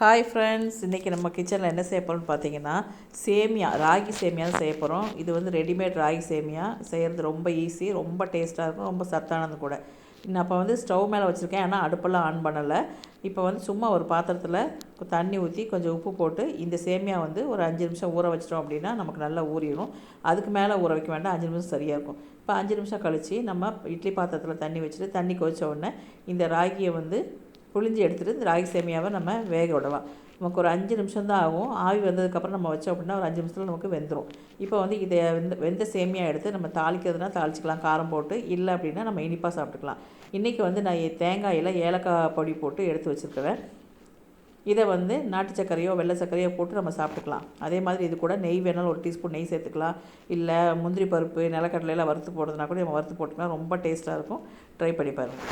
Hi friends, இன்றைக்கி நம்ம கிச்சனில் என்ன செய்ய போகிறோம்னு பார்த்தீங்கன்னா சேமியா, ராகி சேமியா செய்ய போகிறோம். இது வந்து ரெடிமேட் ராகி சேமியா செய்கிறது ரொம்ப ஈஸி, ரொம்ப டேஸ்ட்டாக இருக்கும், ரொம்ப சத்தானது கூட. நான் அப்போ வந்து ஸ்டவ் மேலே வச்சுருக்கேன், ஆனால் அடுப்பெல்லாம் ஆன் பண்ணலை. இப்போ வந்து சும்மா ஒரு பாத்திரத்தில் தண்ணி ஊற்றி கொஞ்சம் உப்பு போட்டு இந்த சேமியா வந்து ஒரு 5 நிமிஷம் ஊற வச்சிட்டோம் அப்படின்னா நமக்கு நல்லா ஊறிடும். அதுக்கு மேலே ஊற வைக்க வேண்டாம், 5 நிமிஷம் சரியாக இருக்கும். இப்போ 5 நிமிஷம் கழித்து நம்ம இட்லி பாத்திரத்தில் தண்ணி வச்சுட்டு தண்ணி கொதிச்ச உடனே இந்த ராகியை வந்து புழிஞ்சி எடுத்துகிட்டு இந்த ராகி சேமியாவை நம்ம வேக விடலாம். நமக்கு ஒரு 5 நிமிஷம் தான் ஆகும். ஆவி வந்ததுக்கப்புறம் நம்ம வச்சோம் அப்படின்னா ஒரு 5 நிமிஷத்தில் நமக்கு வெந்துடும். இப்போ வந்து இதை வெந்த சேமியா எடுத்து நம்ம தாளிக்கிறதுனா தாளிச்சிக்கலாம், காரம் போட்டு. இல்லை அப்படின்னா நம்ம இனிப்பாக சாப்பிட்டுக்கலாம். இன்றைக்கி வந்து நான் தேங்காயில் ஏலக்காய் பொடி போட்டு எடுத்து வச்சுருக்கிறேன். இதை வந்து நாட்டு சர்க்கரையோ வெள்ளை சர்க்கரையோ போட்டு நம்ம சாப்பிட்டுக்கலாம். அதே மாதிரி இது கூட நெய் வேணாலும் ஒரு டீஸ்பூன் நெய் சேர்த்துக்கலாம். இல்லை முந்திரி பருப்பு, நிலக்கடலையெல்லாம் வறுத்து போடுறதுனா கூட நம்ம வறுத்து போட்டுக்கலாம். ரொம்ப டேஸ்ட்டாக இருக்கும். ட்ரை பண்ணி பாருங்கள்.